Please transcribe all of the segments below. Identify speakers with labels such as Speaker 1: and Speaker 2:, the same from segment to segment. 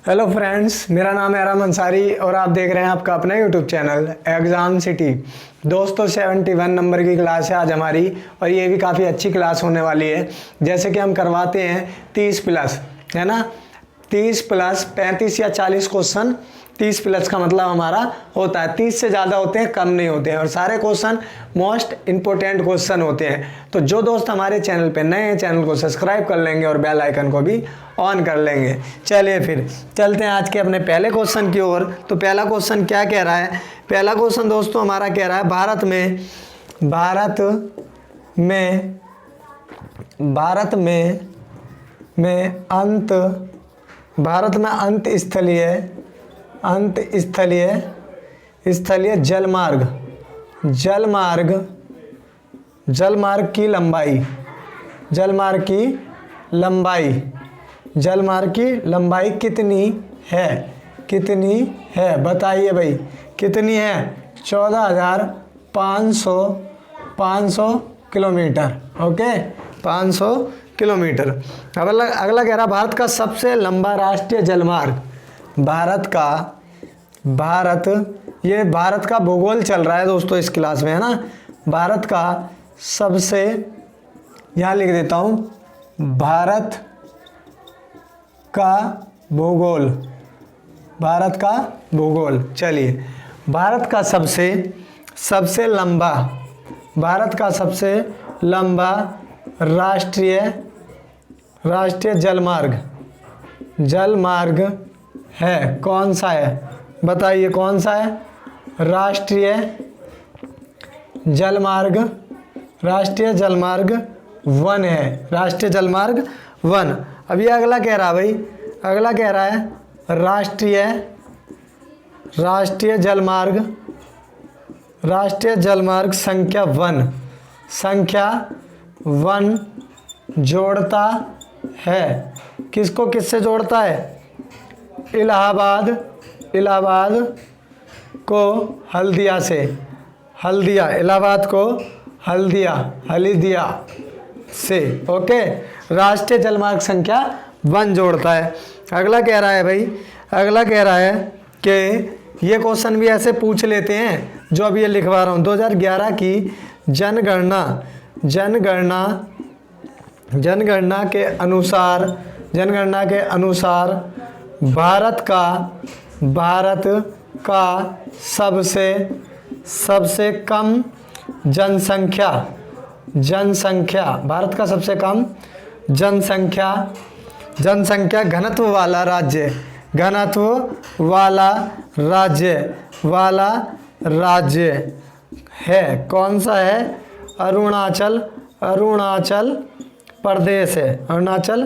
Speaker 1: Hello friends, मेरा नाम है अरम अंसारी और आप देख रहे हैं आपका अपना यूट्यूब चैनल एग्ज़ाम सिटी। दोस्तों 71 नंबर की क्लास है आज हमारी और ये भी काफ़ी अच्छी क्लास होने वाली है। जैसे कि हम करवाते हैं 30 प्लस, है ना, 30 प्लस 35 या 40 क्वेश्चन। 30 प्लस का मतलब हमारा होता है 30 से ज़्यादा होते हैं, कम नहीं होते हैं, और सारे क्वेश्चन मोस्ट इम्पोर्टेंट क्वेश्चन होते हैं। तो जो दोस्त हमारे चैनल पे नए हैं, चैनल को सब्सक्राइब कर लेंगे और बेल आइकन को भी ऑन कर लेंगे। चलिए फिर चलते हैं आज के अपने पहले क्वेश्चन की ओर। तो पहला क्वेश्चन क्या कह रहा है? पहला क्वेश्चन दोस्तों हमारा कह रहा है भारत में अंत स्थलीय जलमार्ग की लंबाई कितनी है बताइए भाई, कितनी है? 14,500 किलोमीटर। Okay, 500 kilometre. अब अगला कह रहा भारत का सबसे लंबा राष्ट्रीय जलमार्ग। ये भारत का भूगोल चल रहा है दोस्तों इस क्लास में, है ना। भारत का सबसे, यहाँ लिख देता हूँ, भारत का भूगोल। चलिए, भारत का सबसे लंबा राष्ट्रीय जलमार्ग है, कौन सा है बताइए? कौन सा है? राष्ट्रीय जलमार्ग 1 है, राष्ट्रीय जलमार्ग 1। अब ये अगला कह रहा भाई, अगला कह रहा है राष्ट्रीय जलमार्ग संख्या 1 जोड़ता है, किसको किससे जोड़ता है? इलाहाबाद को हल्दिया से, इलाहाबाद को हल्दिया से। ओके, राष्ट्रीय जलमार्ग संख्या 1 जोड़ता है। अगला कह रहा है भाई, अगला कह रहा है कि ये क्वेश्चन भी ऐसे पूछ लेते हैं जो अभी ये लिखवा रहा हूँ। 2011 की जनगणना के अनुसार भारत का सबसे कम जनसंख्या, भारत का सबसे कम जनसंख्या घनत्व वाला राज्य है, कौन सा है? अरुणाचल प्रदेश है, अरुणाचल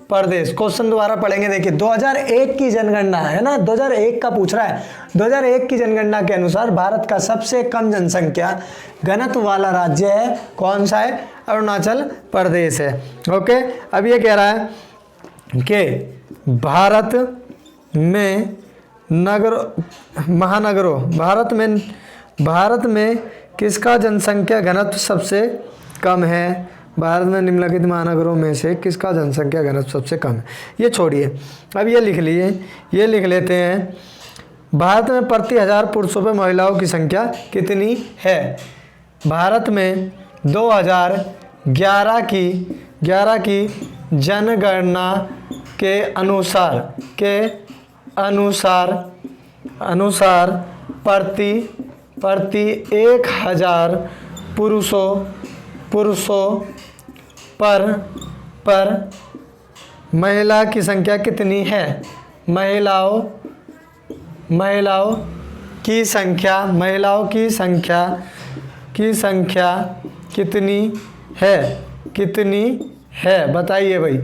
Speaker 1: प्रदेश। क्वेश्चन दोबारा पढ़ेंगे, देखिए 2001 की जनगणना है ना, 2001 का पूछ रहा है। 2001 की जनगणना के अनुसार भारत का सबसे कम जनसंख्या घनत्व वाला राज्य है, कौन सा है? अरुणाचल प्रदेश है। ओके, अब ये कह रहा है कि भारत में किसका जनसंख्या घनत्व सबसे कम है? भारत में निम्नलिखित महानगरों में से किसका जनसंख्या घनत्व सबसे कम है? ये छोड़िए, अब ये लिख लेते हैं। भारत में प्रति 1000 पुरुषों पर महिलाओं की संख्या कितनी है? भारत में 2011 की जनगणना के अनुसार प्रति 1000 पुरुषों पर महिला की संख्या कितनी है? महिलाओं की संख्या कितनी है बताइए भाई,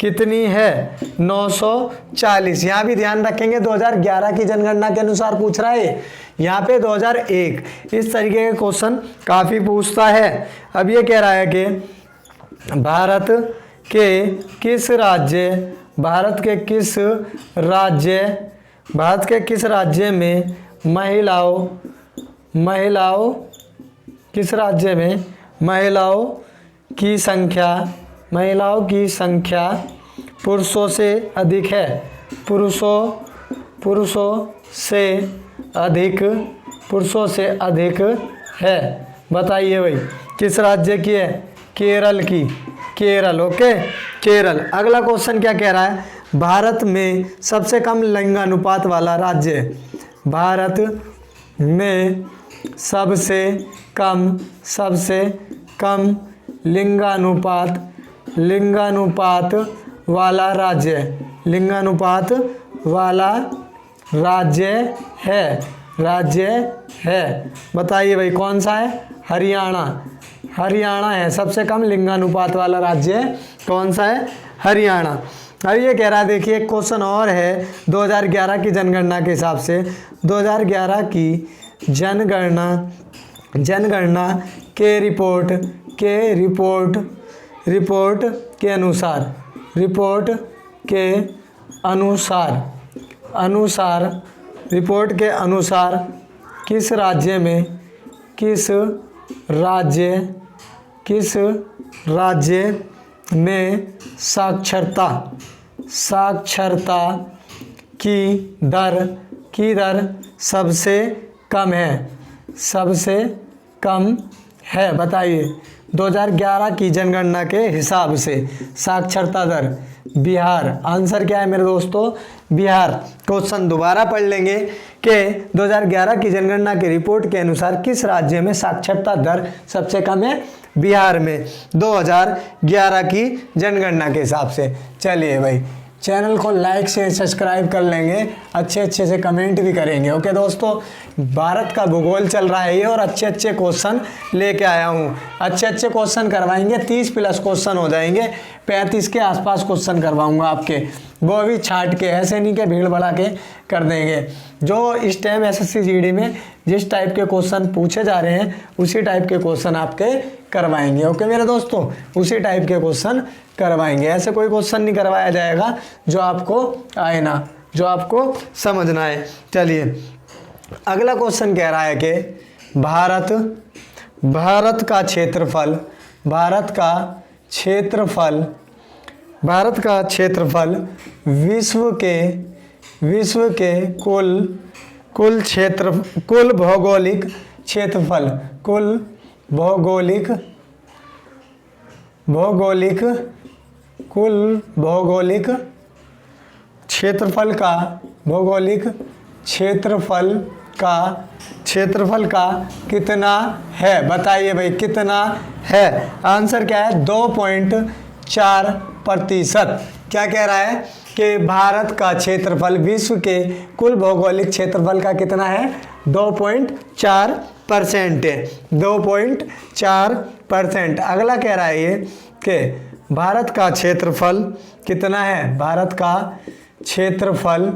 Speaker 1: कितनी है? 940। यहाँ भी ध्यान रखेंगे 2011 की जनगणना के अनुसार पूछ रहा है, यहाँ पे 2001। इस तरीके के क्वेश्चन काफ़ी पूछता है। अब ये कह रहा है कि भारत के किस राज्य में महिलाओं की संख्या पुरुषों से अधिक है? पुरुषों से अधिक है। बताइए भाई किस राज्य की है? केरल की। केरल, ओके, केरल। अगला क्वेश्चन क्या कह रहा है? भारत में सबसे कम लिंगानुपात वाला राज्य। भारत में सबसे कम लिंगानुपात वाला राज्य है। बताइए भाई कौन सा है? हरियाणा है। सबसे कम लिंगानुपात वाला राज्य कौन सा है? हरियाणा। अब ये कह रहा है, देखिए एक क्वेश्चन और है। 2011 की जनगणना के हिसाब से 2011 की जनगणना के रिपोर्ट के अनुसार किस राज्य में साक्षरता की दर सबसे कम है? बताइए 2011 की जनगणना के हिसाब से साक्षरता दर। बिहार। आंसर क्या है मेरे दोस्तों? बिहार। क्वेश्चन दोबारा पढ़ लेंगे कि 2011 की जनगणना की रिपोर्ट के अनुसार किस राज्य में साक्षरता दर सबसे कम है? बिहार में 2011 की जनगणना के हिसाब से। चलिए भाई चैनल को लाइक से सब्सक्राइब कर लेंगे, अच्छे से कमेंट भी करेंगे। ओके दोस्तों, भारत का भूगोल चल रहा है ये, और अच्छे क्वेश्चन लेके आया हूँ। अच्छे क्वेश्चन करवाएंगे, 30+ क्वेश्चन हो जाएंगे, 35 के आसपास क्वेश्चन करवाऊंगा आपके, वो भी छाट के, ऐसे नहीं कि भीड़ बढ़ा के कर देंगे। जो इस टाइम SSC GD में जिस टाइप के क्वेश्चन पूछे जा रहे हैं उसी टाइप के क्वेश्चन आपके करवाएंगे। ओके मेरे दोस्तों, उसी टाइप के क्वेश्चन करवाएंगे। ऐसे कोई क्वेश्चन नहीं करवाया जाएगा जो आपको आए ना, जो आपको समझना है। चलिए अगला क्वेश्चन कह रहा है कि भारत का क्षेत्रफल विश्व के कुल भौगोलिक क्षेत्रफल का कितना है? बताइए भाई कितना है? आंसर क्या है? 2.4%। क्या कह रहा है कि भारत का क्षेत्रफल विश्व के कुल भौगोलिक क्षेत्रफल का कितना है? 2.4% है। 2.4%। अगला कह रहा है ये कि भारत का क्षेत्रफल कितना है? भारत का क्षेत्रफल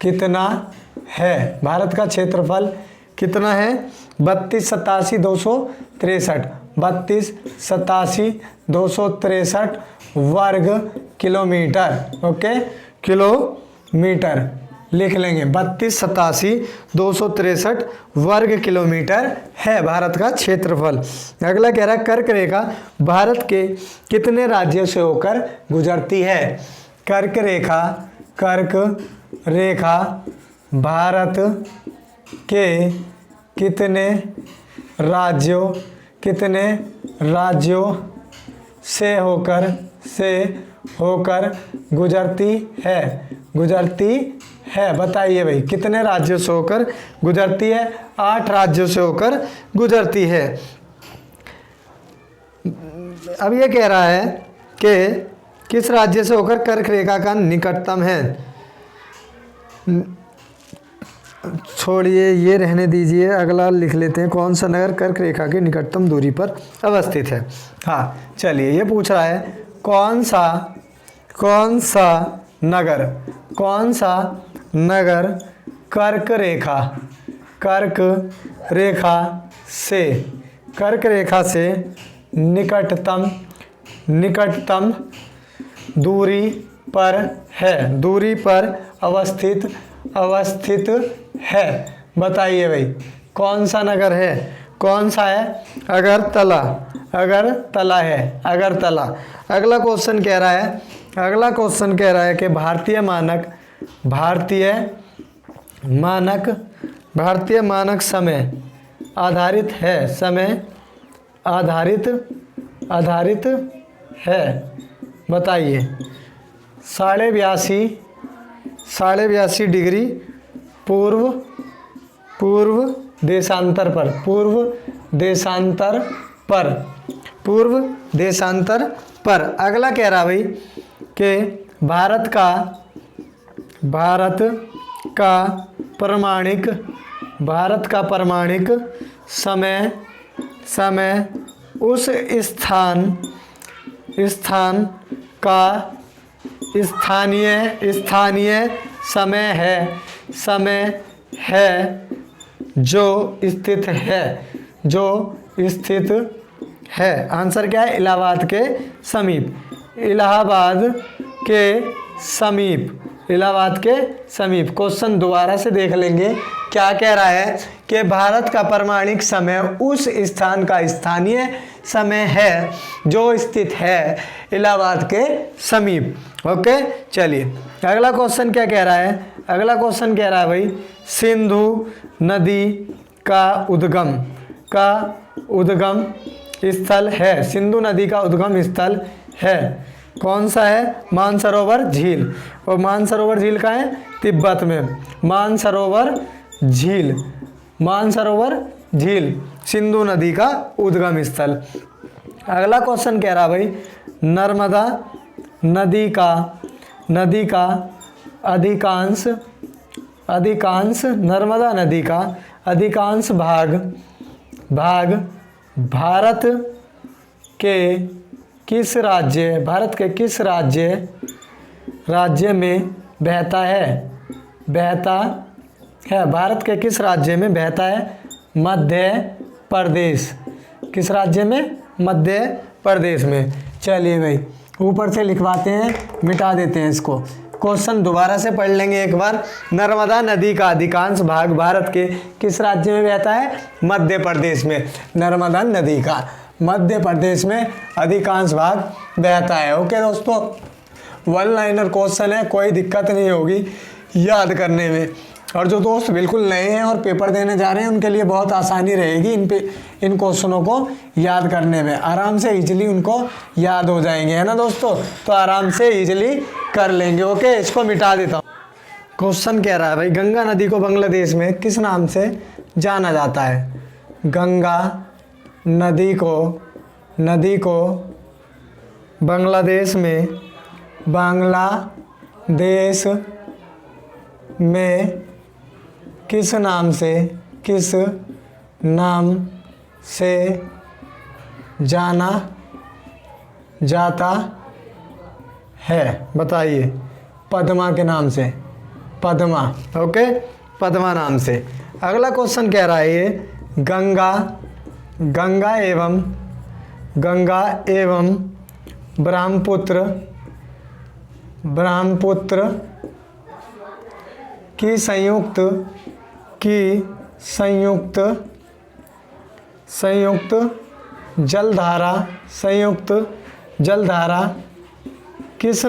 Speaker 1: कितना है? भारत का क्षेत्रफल कितना है? 32,87,263 वर्ग किलोमीटर। ओके, किलोमीटर लिख लेंगे। 32,87,263 वर्ग किलोमीटर है भारत का क्षेत्रफल। अगला कह रहा है कर्क रेखा भारत के कितने राज्यों से होकर गुजरती है? कर्क रेखा भारत के कितने राज्यों से होकर गुजरती है? बताइए भाई कितने राज्यों से होकर गुजरती है? 8 राज्यों से होकर गुजरती है। अब ये कह रहा है कि किस राज्य से होकर कर्क रेखा का निकटतम है? छोड़िए, ये रहने दीजिए, अगला लिख लेते हैं। कौन सा नगर कर्क रेखा की निकटतम दूरी पर अवस्थित है? हाँ चलिए, ये पूछ रहा है कौन सा नगर कर्क रेखा से निकटतम दूरी पर अवस्थित है? बताइए भाई कौन सा नगर है? कौन सा है? अगरतला है, अगरतला। अगला क्वेश्चन कह रहा है अगला क्वेश्चन कह रहा है कि भारतीय मानक समय आधारित है। बताइए। 82.5 डिग्री पूर्व देशांतर पर। अगला कह रहा भाई कि भारत का परमाणिक समय उस स्थान का स्थानीय समय है जो स्थित है। आंसर क्या है? इलाहाबाद के समीप। क्वेश्चन दोबारा से देख लेंगे। क्या कह रहा है कि भारत का परमाणिक समय उस स्थान का स्थानीय समय है जो स्थित है इलाहाबाद के समीप। ओके, चलिए अगला क्वेश्चन क्या कह रहा है? अगला क्वेश्चन कह रहा है भाई सिंधु नदी का उद्गम स्थल है। सिंधु नदी का उद्गम स्थल है। कौन सा है? मानसरोवर झील। और मानसरोवर झील का है? तिब्बत में। मानसरोवर झील सिंधु नदी का उद्गम स्थल। अगला क्वेश्चन कह रहा भाई नर्मदा नदी का अधिकांश भाग भारत के किस राज्य में बहता है? भारत के किस राज्य में बहता है? मध्य प्रदेश। किस राज्य में? मध्य प्रदेश में। चलिए भाई ऊपर से लिखवाते हैं, मिटा देते हैं इसको। क्वेश्चन दोबारा से पढ़ लेंगे एक बार। नर्मदा नदी का अधिकांश भाग भारत के किस राज्य में बहता है? मध्य प्रदेश में। नर्मदा नदी का मध्य प्रदेश में अधिकांश भाग बहता है। ओके दोस्तों, 1 लाइनर क्वेश्चन है, कोई दिक्कत नहीं होगी याद करने में। और जो दोस्त बिल्कुल नए हैं और पेपर देने जा रहे हैं उनके लिए बहुत आसानी रहेगी इन क्वेश्चनों को याद करने में। आराम से इजीली उनको याद हो जाएंगे, है ना दोस्तों? तो आराम से इजीली कर लेंगे। ओके, इसको मिटा देता हूँ। क्वेश्चन कह रहा है भाई गंगा नदी को बांग्लादेश में किस नाम से जाना जाता है? गंगा नदी को बांग्लादेश में किस नाम से जाना जाता है? बताइए। पद्मा के नाम से। पद्मा। ओके, पद्मा नाम से। अगला क्वेश्चन कह रहा है ये गंगा एवं ब्रह्मपुत्र की संयुक्त जलधारा किस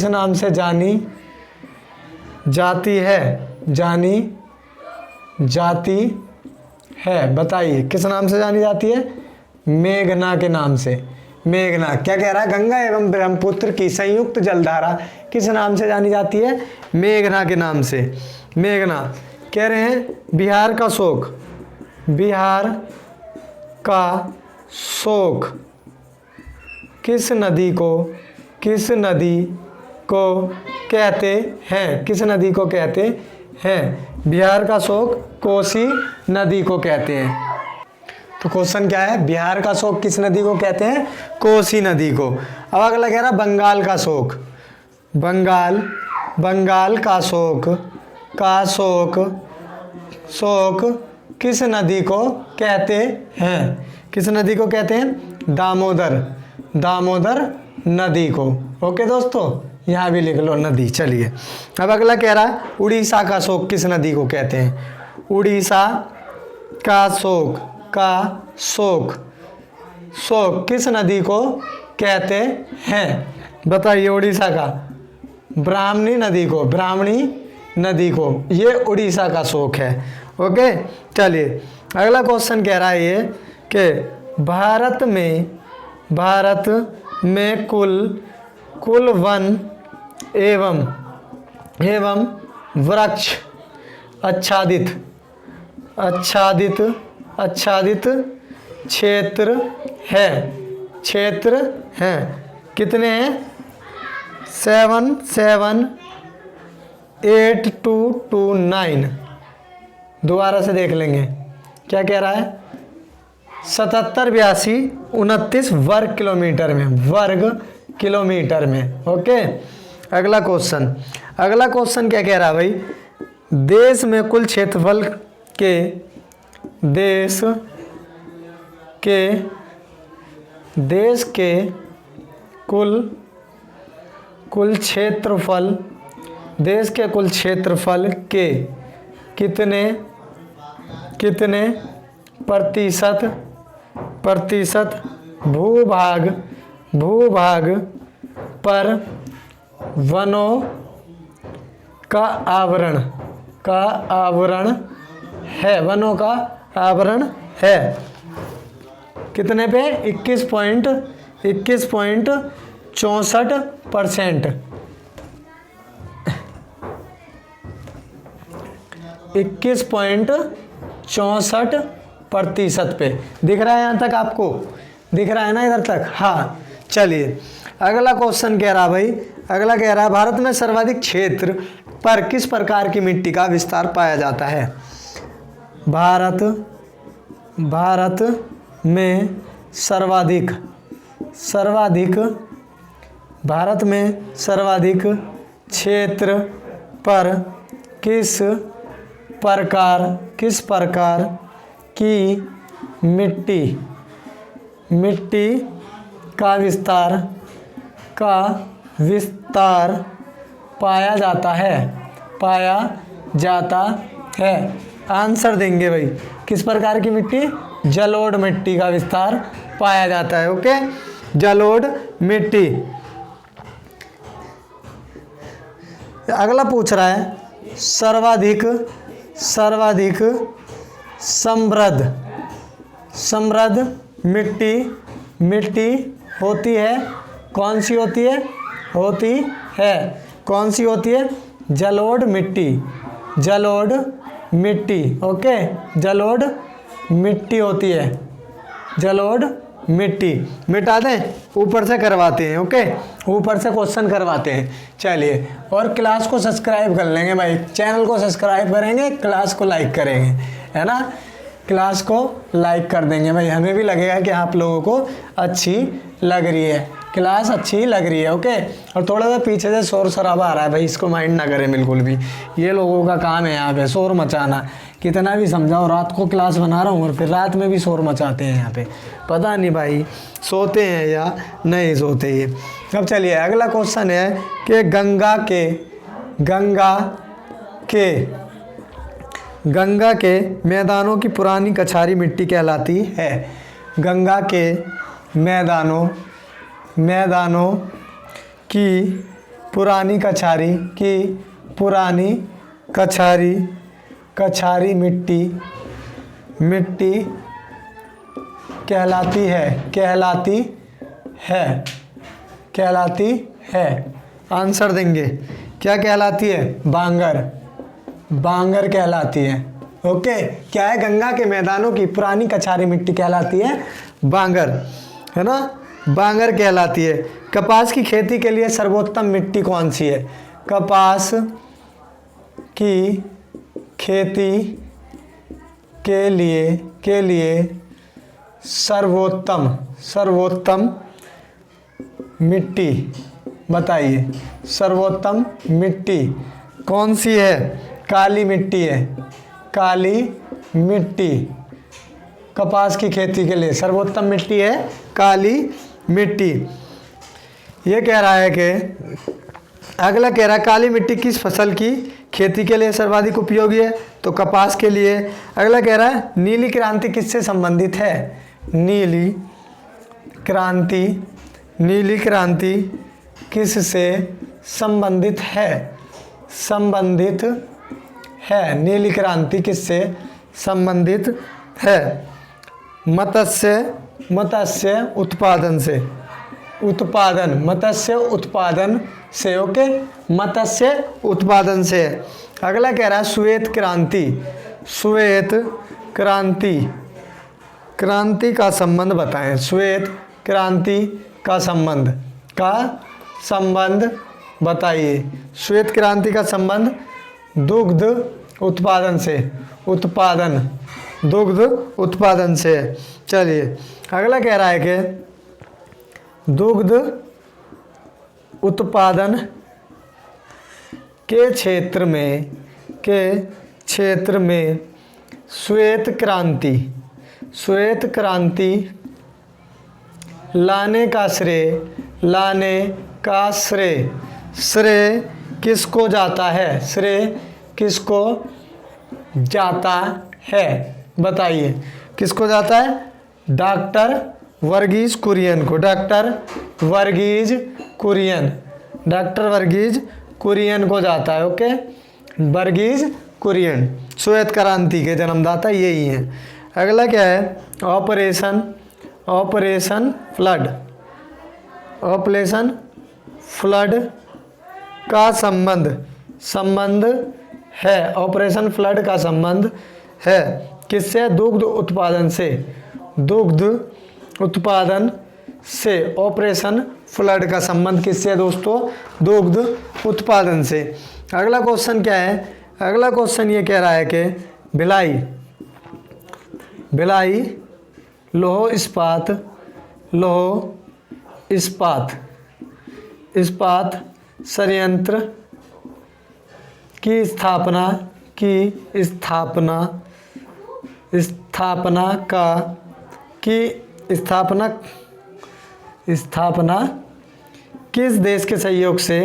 Speaker 1: नाम से जानी जाती है? बताइए किस नाम से जानी जाती है? मेघना के नाम से। मेघना। क्या कह रहा है? गंगा एवं ब्रह्मपुत्र की संयुक्त जलधारा किस नाम से जानी जाती है? मेघना के नाम से। मेघना। कह रहे हैं बिहार का शोक किस नदी को कहते हैं? किस नदी को कहते हैं? बिहार का शोक कोसी नदी को कहते हैं। तो क्वेश्चन क्या है? बिहार का शोक किस नदी को कहते हैं? कोसी नदी को। अब अगला कह रहा बंगाल का शोक। बंगाल का शोक किस नदी को कहते हैं? किस नदी को कहते हैं? दामोदर नदी को। ओके दोस्तों, यहाँ भी लिख लो नदी। चलिए अब अगला कह रहा है उड़ीसा का शोक किस नदी को कहते हैं? उड़ीसा का शोक शोक किस नदी को कहते हैं? बताइए। उड़ीसा का ब्राह्मणी नदी को, ब्राह्मणी नदी को, ये उड़ीसा का शोक है। ओके, चलिए अगला क्वेश्चन कह रहा है ये कि भारत में कुल वन एवं वृक्ष आच्छादित क्षेत्र है कितने हैं? 778,229। दोबारा से देख लेंगे क्या कह रहा है। 77,82,29 वर्ग किलोमीटर में। ओके, अगला क्वेश्चन क्या कह रहा है भाई? देश में कुल क्षेत्रफल देश के कुल क्षेत्रफल के कितने प्रतिशत भूभाग पर वनों का आवरण है? कितने पे? 21.64%। 21.64% पे दिख रहा है। यहाँ तक आपको दिख रहा है ना, इधर तक? हाँ, चलिए अगला क्वेश्चन कह रहा भाई, अगला कह रहा है भारत में सर्वाधिक क्षेत्र पर किस प्रकार की मिट्टी का विस्तार पाया जाता है? भारत में सर्वाधिक क्षेत्र पर किस प्रकार की मिट्टी का विस्तार पाया जाता है? आंसर देंगे भाई। किस प्रकार की मिट्टी? जलोढ़ मिट्टी का विस्तार पाया जाता है। ओके, जलोढ़ मिट्टी। अगला पूछ रहा है सर्वाधिक समृद्ध मिट्टी होती है? कौन सी होती है? जलोढ़ मिट्टी। ओके, जलोढ़ मिट्टी होती है। जलोढ़ मिट्टी मिटा दें, ऊपर से करवाते हैं। ओके, ऊपर से क्वेश्चन करवाते हैं। चलिए, और क्लास को सब्सक्राइब कर लेंगे भाई। चैनल को सब्सक्राइब करेंगे, क्लास को लाइक करेंगे, है ना? क्लास को लाइक कर देंगे भाई, हमें भी लगेगा कि आप लोगों को अच्छी लग रही है, क्लास अच्छी लग रही है। ओके, और थोड़ा सा पीछे से शोर शराबा आ रहा है भाई, इसको माइंड ना करें बिल्कुल भी। ये लोगों का काम है यहाँ पे शोर मचाना। कितना भी समझाओ, रात को क्लास बना रहा हूँ और फिर रात में भी शोर मचाते हैं यहाँ पे। पता नहीं भाई सोते हैं या नहीं सोते ये। अब चलिए अगला क्वेश्चन है कि गंगा के मैदानों की पुरानी कछारी मिट्टी कहलाती है? गंगा के मैदानों की पुरानी कछारी मिट्टी कहलाती है। आंसर देंगे। क्या कहलाती है? बांगर कहलाती है। ओके, क्या है? गंगा के मैदानों की पुरानी कछारी मिट्टी कहलाती है बांगर, है ना? बांगर कहलाती है। कपास की खेती के लिए सर्वोत्तम मिट्टी कौन सी है? कपास की खेती के लिए सर्वोत्तम मिट्टी बताइए। सर्वोत्तम मिट्टी कौन सी है? काली मिट्टी है। काली मिट्टी कपास की खेती के लिए सर्वोत्तम मिट्टी है काली मिट्टी। ये कह रहा है कि अगला कह रहा है काली मिट्टी किस फसल की खेती के लिए सर्वाधिक उपयोगी है? तो कपास के लिए। अगला कह रहा है नीली क्रांति किससे संबंधित है? नीली क्रांति, नीली क्रांति किससे संबंधित है? संबंधित है। नीली क्रांति किससे संबंधित है? मत्स्य उत्पादन से। उत्पादन, मत्स्य उत्पादन से। ओके, मत्स्य उत्पादन से। अगला कह रहा है श्वेत क्रांति। श्वेत क्रांति, क्रांति का संबंध बताएं। श्वेत क्रांति का संबंध बताइए। श्वेत क्रांति का संबंध दुग्ध उत्पादन से। दुग्ध उत्पादन से। चलिए अगला कह रहा है कि दुग्ध उत्पादन के क्षेत्र में श्वेत क्रांति लाने का श्रेय किसको जाता है? श्रेय किसको जाता है बताइए। किसको जाता है? डॉक्टर वर्गीज कुरियन को। डॉक्टर वर्गीज कुरियन को जाता है। ओके, वर्गीज कुरियन श्वेत क्रांति के जन्मदाता यही हैं। अगला क्या है? ऑपरेशन फ्लड का संबंध है। ऑपरेशन फ्लड का संबंध है किससे? दुग्ध उत्पादन से। दुग्ध उत्पादन से ऑपरेशन फ्लड का संबंध किससे है दोस्तों? दुग्ध उत्पादन से। अगला क्वेश्चन क्या है? अगला क्वेश्चन ये कह रहा है कि भिलाई लौह इस्पात संयंत्र की स्थापना किस देश के सहयोग से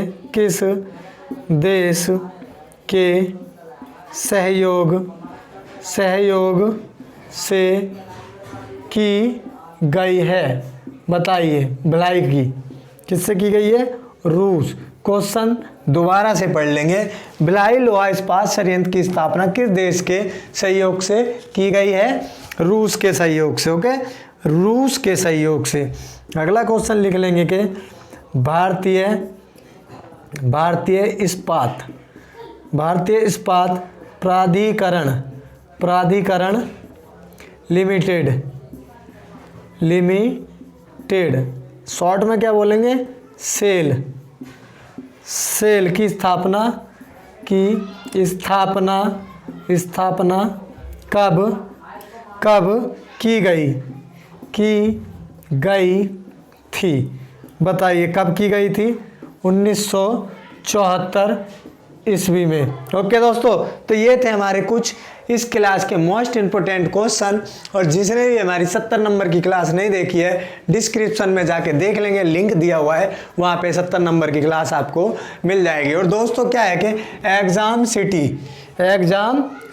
Speaker 1: की गई है बताइए। भिलाई की किससे की गई है? रूस। क्वेश्चन दोबारा से पढ़ लेंगे। भिलाई लोहा इस्पात संयंत्र की स्थापना किस देश के सहयोग से की गई है? रूस के सहयोग से। ओके, रूस के सहयोग से। अगला क्वेश्चन लिख लेंगे कि भारतीय इस्पात प्राधिकरण लिमिटेड शॉर्ट में क्या बोलेंगे? सेल की स्थापना कब की गई थी बताइए। कब की गई थी? 1974 ईस्वी में। ओके दोस्तों, तो ये थे हमारे कुछ इस क्लास के मोस्ट इंपोर्टेंट क्वेश्चन। और जिसने भी हमारी 70 नंबर की क्लास नहीं देखी है, डिस्क्रिप्शन में जाके देख लेंगे, लिंक दिया हुआ है, वहाँ पे 70 नंबर की क्लास आपको मिल जाएगी। और दोस्तों क्या है कि एग्ज़ाम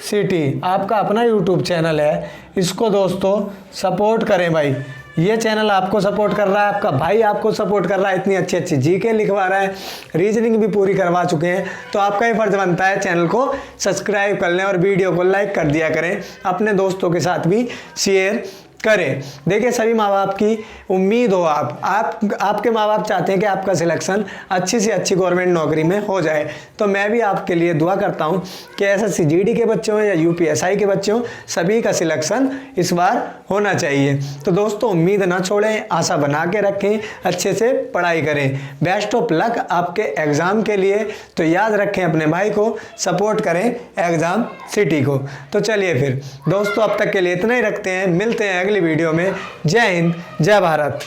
Speaker 1: सिटी आपका अपना यूट्यूब चैनल है, इसको दोस्तों सपोर्ट करें भाई। ये चैनल आपको सपोर्ट कर रहा है, आपका भाई आपको सपोर्ट कर रहा है, इतनी अच्छी अच्छी जीके लिखवा रहा है, रीजनिंग भी पूरी करवा चुके हैं। तो आपका ही फर्ज बनता है चैनल को सब्सक्राइब कर लें और वीडियो को लाइक कर दिया करें, अपने दोस्तों के साथ भी शेयर करें। देखिए, सभी माँ बाप की उम्मीद हो आपके माँ बाप चाहते हैं कि आपका सिलेक्शन अच्छी से अच्छी गवर्नमेंट नौकरी में हो जाए। तो मैं भी आपके लिए दुआ करता हूं कि एसएससी जीडी के बच्चे हों या यूपीएसआई के बच्चे हों, सभी का सिलेक्शन इस बार होना चाहिए। तो दोस्तों उम्मीद ना छोड़ें, आशा बना के रखें, अच्छे से पढ़ाई करें। बेस्ट ऑफ लक आपके एग्ज़ाम के लिए। तो याद रखें, अपने भाई को सपोर्ट करें, एग्ज़ाम सिटी को। तो चलिए फिर दोस्तों, अब तक के लिए इतना ही रखते हैं, मिलते हैं अगली वीडियो में। जय हिंद, जय भारत।